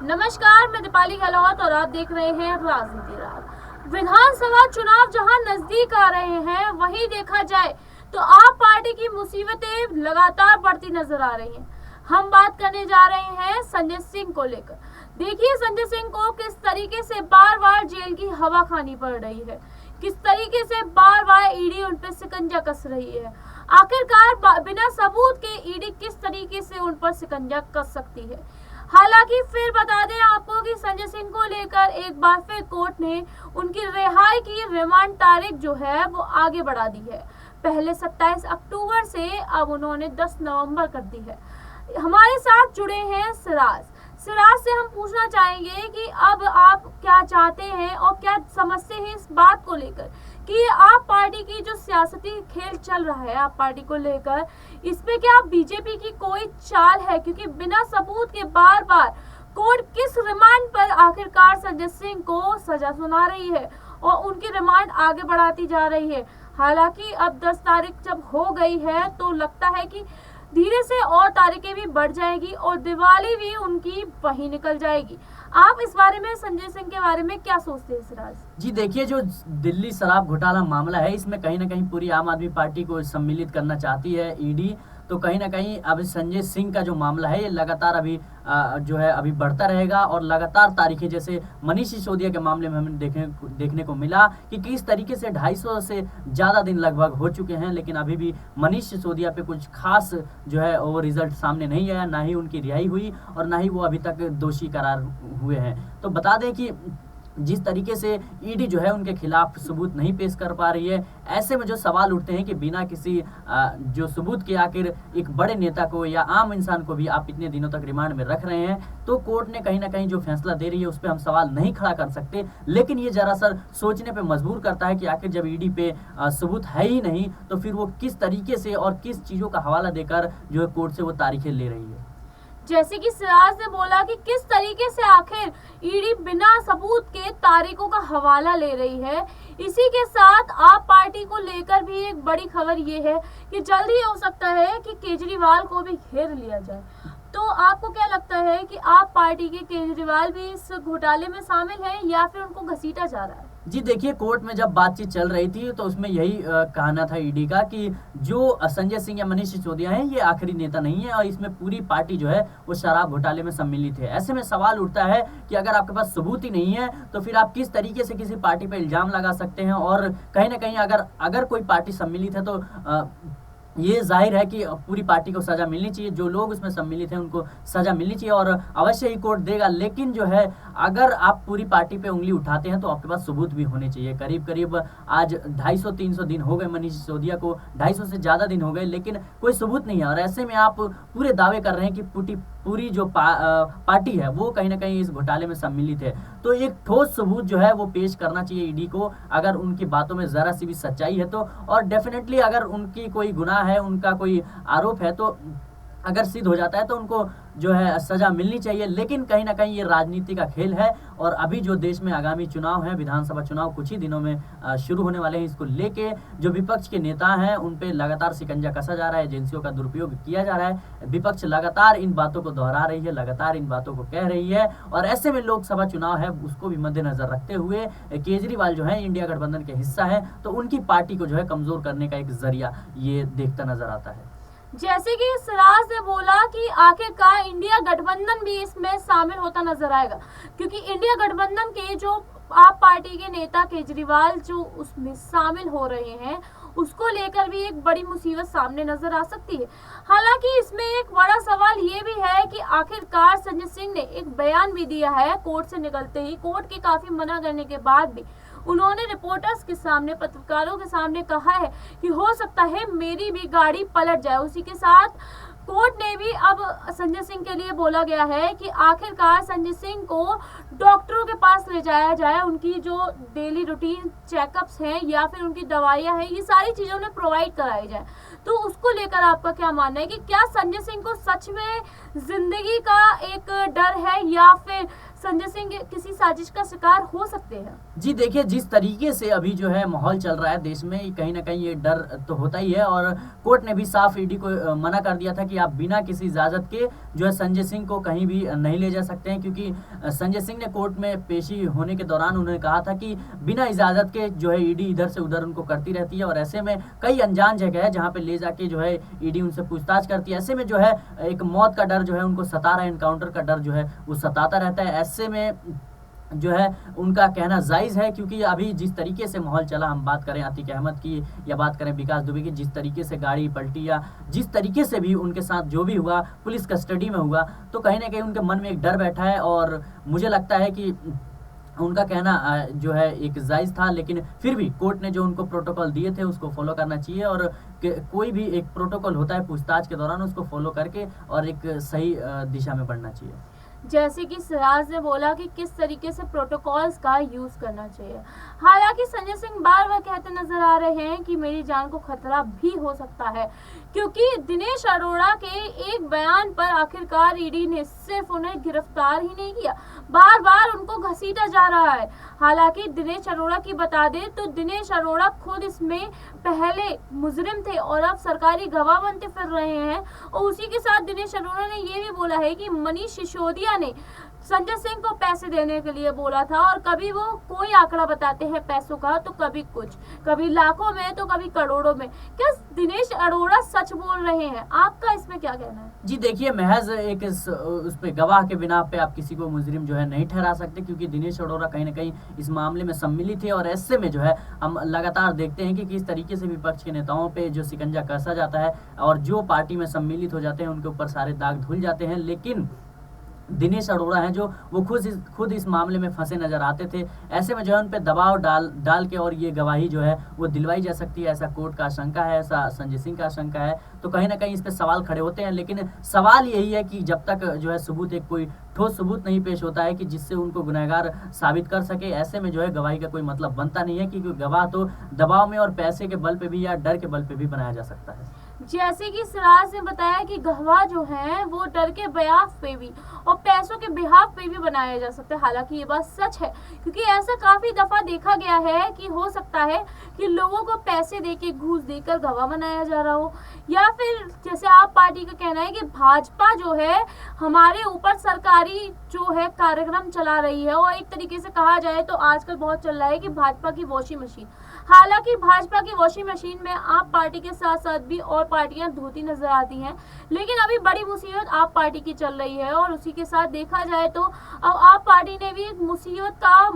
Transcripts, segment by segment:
नमस्कार, मैं दीपाली गहलोत और आप देख रहे हैं राजनीति रात। विधानसभा चुनाव जहां नजदीक आ रहे हैं, वहीं देखा जाए तो आप पार्टी की मुसीबतें लगातार बढ़ती नजर आ रही हैं। हम बात करने जा रहे हैं संजय सिंह को लेकर। देखिए संजय सिंह को किस तरीके से बार बार जेल की हवा खानी पड़ रही है, किस तरीके से बार बार ईडी उन पर शिकंजा कस रही है। आखिरकार बिना सबूत के ईडी किस तरीके से उन पर शिकंजा कस सकती है। हालांकि फिर बता दें आपको कि संजय सिंह को लेकर एक बार फिर कोर्ट ने उनकी रिहाई की रिमांड तारीख जो है वो आगे बढ़ा दी है। पहले 27 अक्टूबर से अब उन्होंने 10 नवंबर कर दी है। हमारे साथ जुड़े हैं सिराज से हम पूछना चाहेंगे कि अब आप क्या चाहते हैं और क्या समझते हैं इस बात को लेकर कि आप पार्टी की जो सियासती खेल चल रहा है आप पार्टी को लेकर, इसमें क्या बीजेपी की कोई चाल है? क्योंकि बिना सबूत के बार बार कोर्ट किस रिमांड पर आखिरकार संजय सिंह को सजा सुना रही है और उनकी रिमांड आगे बढ़ाती जा रही है। हालांकि अब 10 तारीख जब हो गई है तो लगता है कि धीरे से और तारीखें भी बढ़ जाएगी और दिवाली भी उनकी वहीं निकल जाएगी। आप इस बारे में, संजय सिंह के बारे में क्या सोचते हैं सिराज जी? देखिए, जो दिल्ली शराब घोटाला मामला है, इसमें कहीं ना कहीं पूरी आम आदमी पार्टी को सम्मिलित करना चाहती है ईडी। तो कहीं ना कहीं अब संजय सिंह का जो मामला है ये लगातार अभी अभी बढ़ता रहेगा और लगातार तारीखें, जैसे मनीष सिसोदिया के मामले में हमें देखने को मिला कि किस तरीके से 250 से ज़्यादा दिन लगभग हो चुके हैं, लेकिन अभी भी मनीष सिसोदिया पे कुछ खास वो रिजल्ट सामने नहीं आया, ना ही उनकी रिहाई हुई और ना ही वो अभी तक दोषी करार हुए हैं। तो बता दें कि जिस तरीके से ईडी जो है उनके खिलाफ सबूत नहीं पेश कर पा रही है, ऐसे में जो सवाल उठते हैं कि बिना किसी जो सबूत के आखिर एक बड़े नेता को या आम इंसान को भी आप इतने दिनों तक रिमांड में रख रहे हैं, तो कोर्ट ने कहीं ना कहीं जो फैसला दे रही है उस पर हम सवाल नहीं खड़ा कर सकते। लेकिन ये जरा सा सोचने पे मजबूर करता है कि आखिर जब ईडी पे सबूत है ही नहीं तो फिर वो किस तरीके से और किस चीज़ों का हवाला देकर जो है कोर्ट से वो तारीखें ले रही है। जैसे कि सिराज ने बोला कि किस तरीके से आखिर ईडी बिना सबूत के तारीखों का हवाला ले रही है। इसी के साथ आप पार्टी को लेकर भी एक बड़ी खबर ये है कि जल्द ही हो सकता है कि केजरीवाल को भी घेर लिया जाए। तो आपको क्या लगता है कि आप पार्टी के केजरीवाल भी इस घोटाले में शामिल हैं या फिर उनको घसीटा जा रहा है? जी देखिए, कोर्ट में जब बातचीत चल रही थी तो उसमें यही कहना था ईडी का कि जो संजय सिंह या मनीष सिसोदिया हैं ये आखिरी नेता नहीं है और इसमें पूरी पार्टी जो है वो शराब घोटाले में सम्मिलित है। ऐसे में सवाल उठता है कि अगर आपके पास सबूत ही नहीं है तो फिर आप किस तरीके से किसी पार्टी पर इल्जाम लगा सकते हैं। और कहीं ना कहीं अगर कोई पार्टी सम्मिलित है तो ये जाहिर है कि पूरी पार्टी को सजा मिलनी चाहिए, जो लोग उसमें सम्मिलित हैं उनको सजा मिलनी चाहिए और अवश्य ही कोर्ट देगा। लेकिन जो है अगर आप पूरी पार्टी पे उंगली उठाते हैं तो आपके पास सबूत भी होने चाहिए। करीब करीब आज 250-300 दिन हो गए मनीष सिसोदिया को, 250 से ज़्यादा दिन हो गए, लेकिन कोई सबूत नहीं है। और ऐसे में आप पूरे दावे कर रहे हैं कि पूरी जो पार्टी है वो कहीं ना कहीं इस घोटाले में सम्मिलित है। तो एक ठोस सबूत जो है वो पेश करना चाहिए ईडी को, अगर उनकी बातों में ज़रा सी भी सच्चाई है तो। और डेफिनेटली अगर उनकी कोई गुनाह है, उनका कोई आरोप है, तो अगर सिद्ध हो जाता है तो उनको जो है सजा मिलनी चाहिए। लेकिन कहीं ना कहीं ये राजनीति का खेल है और अभी जो देश में आगामी चुनाव है, विधानसभा चुनाव कुछ ही दिनों में शुरू होने वाले हैं, इसको लेके जो विपक्ष के नेता हैं उन पे लगातार शिकंजा कसा जा रहा है, एजेंसियों का दुरुपयोग किया जा रहा है। विपक्ष लगातार इन बातों को दोहरा रही है, लगातार इन बातों को कह रही है और ऐसे में लोकसभा चुनाव है उसको भी मद्देनजर रखते हुए केजरीवाल जो है इंडिया गठबंधन के हिस्सा है, तो उनकी पार्टी को जो है कमजोर करने का एक जरिया ये देखता नजर आता है। जैसे कि सिराज ने बोला कि आखिरकार इंडिया गठबंधन भी इसमें शामिल होता नजर आएगा, क्योंकि इंडिया गठबंधन के जो आप पार्टी के नेता केजरीवाल जो उसमें शामिल हो रहे हैं उसको लेकर भी एक बड़ी मुसीबत सामने नजर आ सकती है। हालांकि इसमें एक बड़ा सवाल ये भी है कि आखिरकार संजय सिंह ने एक बयान भी दिया है कोर्ट से निकलते ही। कोर्ट के काफी मना करने के बाद भी उन्होंने रिपोर्टर्स के सामने, पत्रकारों के सामने कहा है कि हो सकता है मेरी भी गाड़ी पलट जाए। उसी के साथ कोर्ट ने भी अब संजय सिंह के लिए बोला गया है कि आखिरकार संजय सिंह को डॉक्टरों के पास ले जाया जाए, उनकी जो डेली रूटीन चेकअप्स हैं या फिर उनकी दवाइयां हैं, ये सारी चीज़ें उन्हें प्रोवाइड कराई जाए। तो उसको लेकर आपका क्या मानना है कि क्या संजय सिंह को सच में जिंदगी का एक डर है या फिर संजय सिंह किसी साजिश का शिकार हो सकते हैं? जी देखिए, जिस तरीके से अभी जो है माहौल चल रहा है देश में, कहीं ना कहीं ये डर तो होता ही है। और कोर्ट ने भी साफ ईडी को मना कर दिया था कि आप बिना किसी इजाजत के जो है संजय सिंह को कहीं भी नहीं ले जा सकते हैं, क्योंकि संजय सिंह ने कोर्ट में पेशी होने के दौरान उन्होंने कहा था कि बिना इजाजत के जो है ईडी इधर से उधर उनको करती रहती है, और ऐसे में कई अनजान जगह है जहाँ पे ले जाके जो है ईडी उनसे पूछताछ करती है। ऐसे में जो है एक मौत का डर जो है उनको सता रहा है, एनकाउंटर का डर जो है वो सताता रहता है। ऐसे में जो है उनका कहना जायज़ है, क्योंकि अभी जिस तरीके से माहौल चला, हम बात करें आतिक अहमद की या बात करें विकास दुबे की, जिस तरीके से गाड़ी पलटी या जिस तरीके से भी उनके साथ जो भी हुआ पुलिस कस्टडी में हुआ, तो कहीं ना कहीं उनके मन में एक डर बैठा है। और मुझे लगता है कि उनका कहना जो है एक जायज़ था, लेकिन फिर भी कोर्ट ने जो उनको प्रोटोकॉल दिए थे उसको फॉलो करना चाहिए। और कोई भी एक प्रोटोकॉल होता है पूछताछ के दौरान, उसको फॉलो करके और एक सही दिशा में बढ़ना चाहिए। जैसे कि सिराज ने बोला कि किस तरीके से प्रोटोकॉल्स का यूज करना चाहिए। हालांकि संजय सिंह बार बार कहते नजर आ रहे हैं कि मेरी जान को खतरा भी हो सकता है, क्योंकि दिनेश अरोड़ा के एक बयान पर आखिरकार ईडी ने सिर्फ उन्हें गिरफ्तार ही नहीं किया, बार बार उनको घसीटा जा रहा है। हालांकि दिनेश अरोड़ा की बता दें तो दिनेश अरोड़ा खुद इसमें पहले मुजरिम थे और अब सरकारी गवाह बनते फिर रहे हैं। और उसी के साथ दिनेश अरोड़ा ने ये भी बोला है कि मनीष सिसोदिया ने संजय सिंह को पैसे देने के लिए बोला था, और कभी वो कोई आंकड़ा बताते हैं पैसों का, तो कभी कुछ, कभी लाखों में तो कभी करोड़ों में। क्या दिनेश अरोड़ा सच बोल रहे हैं? आपका इसमें क्या कहना है? जी देखिए, महज एक उस पे गवाह के बिना पे आप किसी को मुजरिम जो है नहीं ठहरा सकते, क्योंकि दिनेश अरोड़ा कहीं ना कहीं इस मामले में सम्मिलित थे। और ऐसे में जो है हम लगातार देखते हैं कि किस तरीके से विपक्ष के नेताओं पे जो शिकंजा कसा जाता है, और जो पार्टी में सम्मिलित हो जाते हैं उनके ऊपर सारे दाग धुल जाते हैं। लेकिन दिनेश अरोड़ा हैं जो वो खुद इस मामले में फंसे नजर आते थे। ऐसे में जो है उन पे दबाव डाल के और ये गवाही जो है वो दिलवाई जा सकती है, ऐसा कोर्ट का आशंका है, ऐसा संजय सिंह का आशंका है। तो कहीं ना कहीं इस पे सवाल खड़े होते हैं, लेकिन सवाल यही है कि जब तक जो है सबूत, एक कोई ठोस सबूत नहीं पेश होता है कि जिससे उनको गुनहगार साबित कर सके, ऐसे में जो है गवाही का कोई मतलब बनता नहीं है, क्योंकि गवाह तो दबाव में और पैसे के बल पे भी या डर के बल पे भी बनाया जा सकता है। जैसे कि सिराज ने बताया कि गवाह जो हैं वो डर के बिहाफ पे भी और पैसों के बिहाफ पे भी बनाया जा सकता है। हालांकि ये बात सच है, क्योंकि ऐसा काफी दफा देखा गया है कि हो सकता है कि लोगों को पैसे देके, घूस देकर गवाह बनाया जा रहा हो, या फिर जैसे आप पार्टी का कहना है कि भाजपा जो है हमारे ऊपर सरकारी जो है कार्यक्रम चला रही है, और एक तरीके से कहा जाए तो आजकल बहुत चल रहा है कि भाजपा की वॉशिंग मशीन। हालांकि भाजपा की वॉशिंग मशीन में आप पार्टी के साथ साथ भी और पार्टियां धोती नजर आती हैं, लेकिन अभी बड़ी मुसीबत आप पार्टी की चल रही है। और उसी के साथ देखा जाए तो अब आप पार्टी ने भी एक मुसीबत का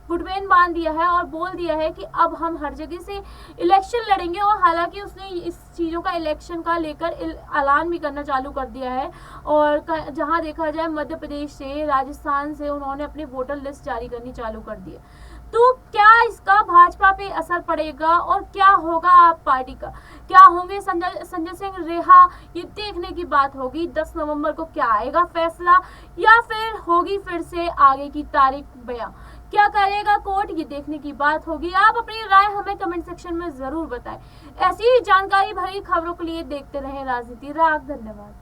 गुटबेन बांध दिया है और बोल दिया है कि अब हम हर जगह से इलेक्शन लड़ेंगे। और हालांकि उसने इस चीज़ों का इलेक्शन का लेकर ऐलान भी करना चालू कर दिया है, और जहां देखा जाए मध्य प्रदेश से, राजस्थान से उन्होंने अपनी वोटर लिस्ट जारी करनी चालू कर दी है। तो क्या इसका भाजपा पे असर पड़ेगा और क्या होगा आप पार्टी का? क्या होंगे संजय सिंह रिहा? ये देखने की बात होगी 10 नवंबर को क्या आएगा फैसला, या फिर होगी फिर से आगे की तारीख बयां। क्या करेगा कोर्ट, ये देखने की बात होगी। आप अपनी राय हमें कमेंट सेक्शन में जरूर बताएं। ऐसी ही जानकारी भरी खबरों के लिए देखते रहें राजनीति राग। धन्यवाद।